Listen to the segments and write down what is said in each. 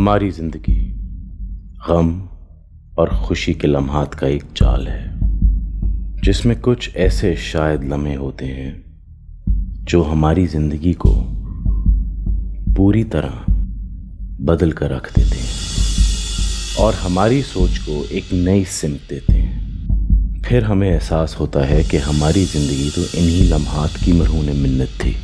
हमारी जिंदगी गम और खुशी के लम्हात का एक जाल है, जिसमें कुछ ऐसे शायद लम्हे होते हैं जो हमारी जिंदगी को पूरी तरह बदल कर रख देते हैं और हमारी सोच को एक नई सिमत देते हैं। फिर हमें एहसास होता है कि हमारी जिंदगी तो इन्हीं लम्हात की मरहून मिन्नत थी।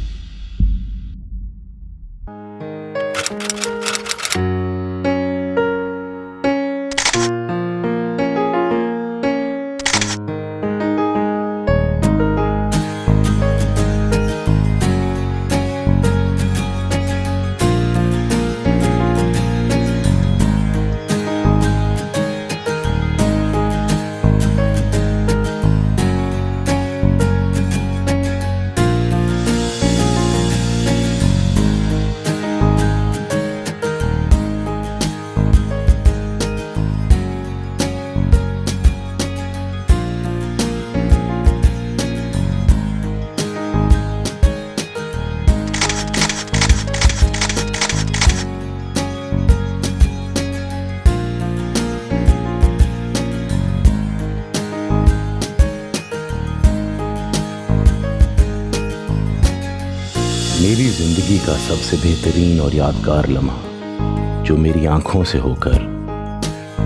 मेरी जिंदगी का सबसे बेहतरीन और यादगार लम्हा जो मेरी आंखों से होकर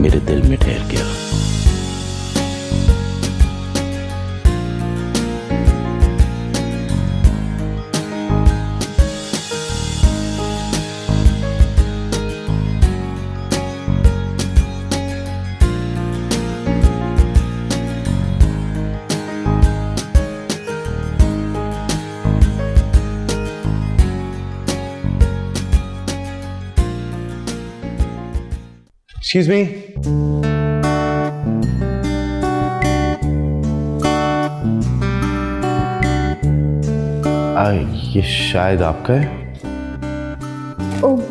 मेरे दिल में ठहर गया। Excuse me. ये शायद आपका है। ओह,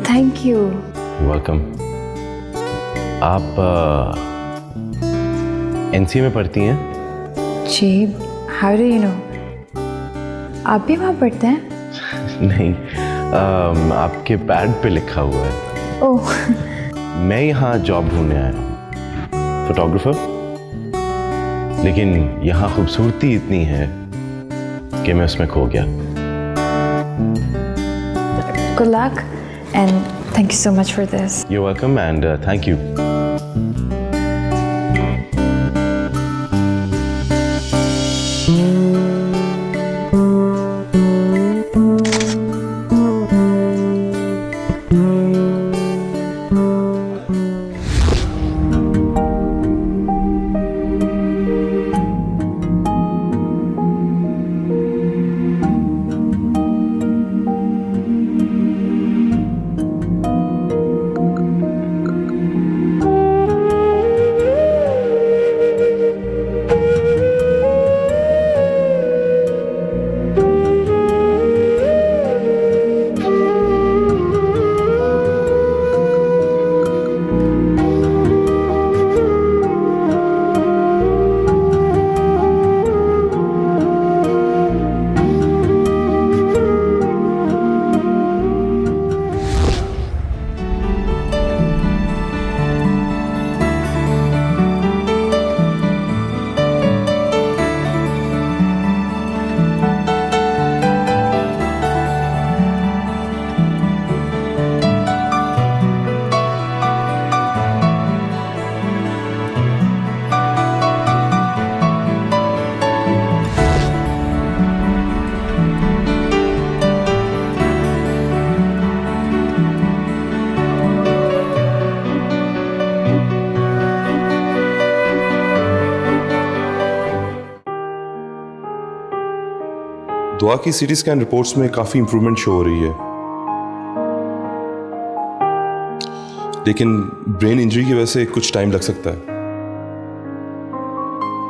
थैंक यू। वेलकम। आप एनसीए में पढ़ती हैं? जी, हाउ डू यू नो? आप भी वहाँ पढ़ते हैं? नहीं, आपके पैड पे लिखा हुआ है। ओह, मैं यहाँ जॉब ढूंढने आया हूँ, फोटोग्राफर। लेकिन यहाँ खूबसूरती इतनी है कि मैं उसमें खो गया। good luck and thank you so much for this. You're welcome and thank you. दुआ की सीटी स्कैन रिपोर्ट्स में काफी इंप्रूवमेंट शो हो रही है, लेकिन ब्रेन इंजरी की वजह से कुछ टाइम लग सकता है।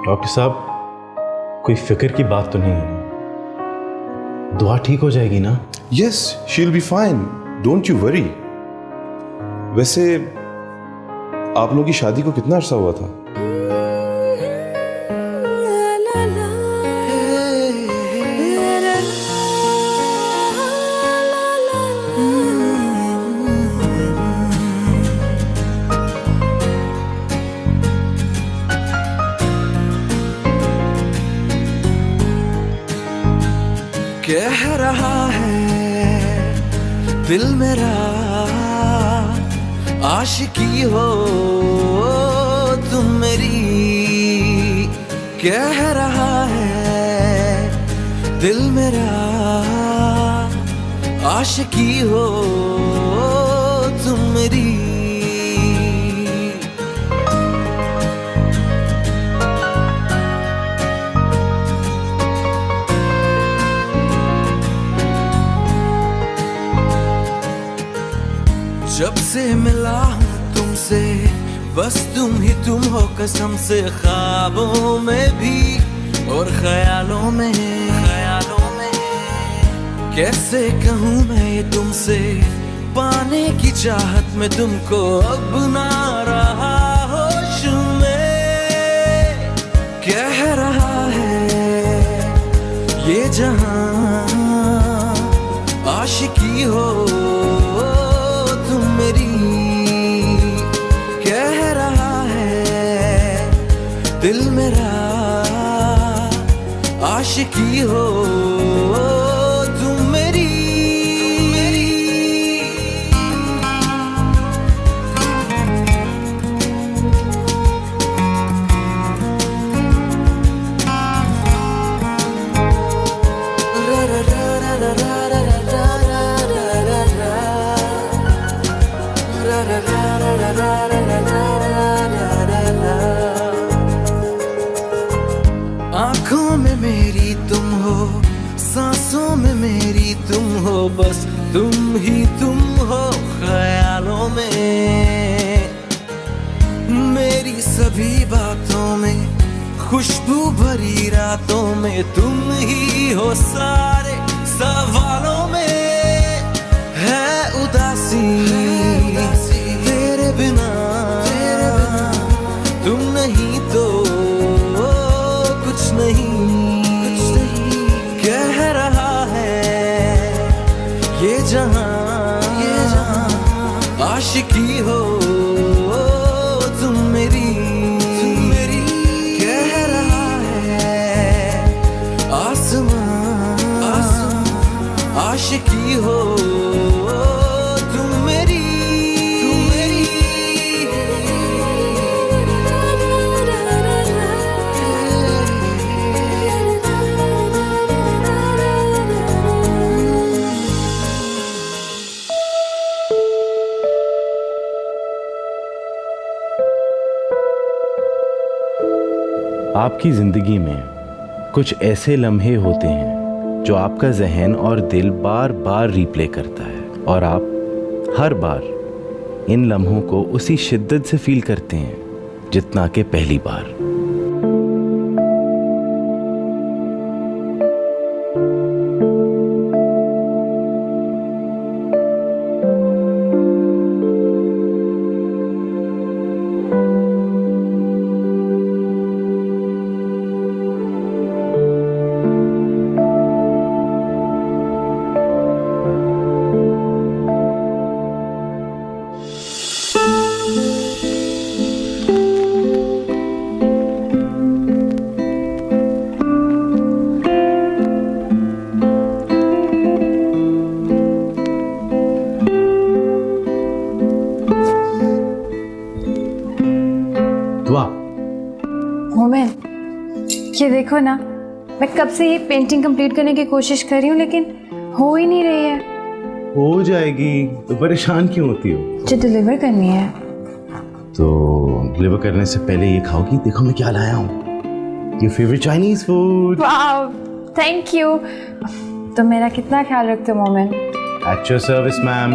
डॉक्टर साहब, कोई फिक्र की बात तो नहीं है? दुआ ठीक हो जाएगी ना? Yes, she will be fine, don't you worry. वैसे आप लोगों की शादी को कितना अरसा हुआ था? रहा है दिल मेरा आशिकी हो तुम मेरी, कह रहा है दिल मेरा आशिकी हो तुम मेरी। जब से मिला हूँ तुमसे बस तुम ही तुम हो कसम से, ख्वाबों में भी और ख्यालों में कैसे कहूँ मैं ये तुमसे, पाने की चाहत में तुमको अब ना रहा होश में, कह रहा है ये जहां आशिकी हो तुम मेरी, कह रहा है दिल मेरा आशिकी हो तुम मेरी। आँखों में मेरी तुम हो, सांसों में मेरी तुम हो, बस तुम ही तुम हो ख्यालों में, मेरी सभी बातों में खुशबू भरी रातों में तुम ही हो, सारे सवालों में है उदासी तेरे बिना, तुम नहीं तो कुछ नहीं, कह रहा है ये जहां आशिकी हो तुम मेरी, कह रहा है आसमां आशिकी हो तुम मेरी। आपकी ज़िंदगी में कुछ ऐसे लम्हे होते हैं जो आपका जहन और दिल बार बार रिप्ले करता है, और आप हर बार इन लम्हों को उसी शिद्दत से फील करते हैं जितना कि पहली बार। मोमेन, ये देखो ना, मैं कब से ये पेंटिंग कंप्लीट करने की कोशिश कर रही हूँ लेकिन हो ही नहीं रही है। हो जाएगी, तो परेशान क्यों होती हो? जो डिलीवर करनी है। तो डिलीवर करने से पहले ये खाओगी? देखो मैं क्या लाया हूँ, your favourite Chinese food. Wow, thank you. तो मेरा कितना ख्याल रखते हो मोमेन। At your service ma'am.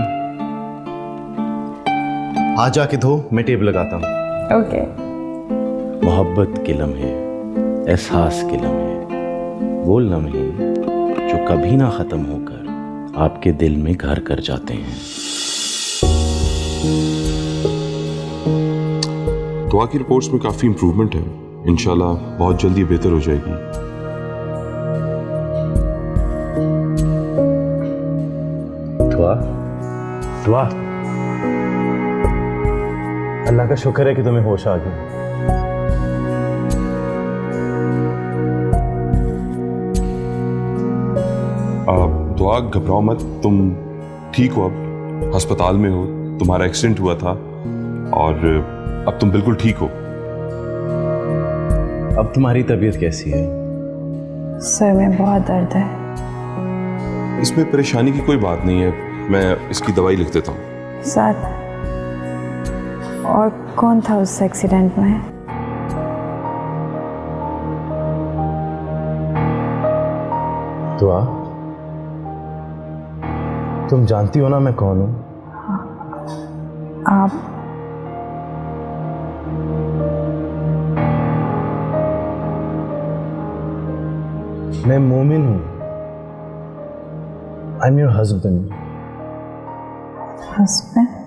आ जाके धो, मैं टेबल लगाता हूँ। ओके। मोहब्बत के लम्हे, एहसास के लम्हे, वो लम्हे जो कभी ना ख़त्म होकर आपके दिल में घर कर जाते हैं। दुआ की रिपोर्ट्स में काफ़ी इम्प्रूवमेंट है, इंशाल्लाह बहुत जल्दी बेहतर हो जाएगी। दुआ दुआ, अल्लाह का शुक्र है कि तुम्हें होश आ गया। दुआ घबराओ मत, तुम ठीक हो, अब अस्पताल में हो, तुम्हारा एक्सीडेंट हुआ था और अब तुम बिल्कुल ठीक हो। अब तुम्हारी तबीयत कैसी है? सर में बहुत दर्द है। इसमें परेशानी की कोई बात नहीं है, मैं इसकी दवाई लिख देता हूँ। साथ और कौन था उस एक्सीडेंट में? दुआ, तुम जानती हो ना मैं कौन हूं? आप मैं मोमिन हूं। I am your husband. Husband?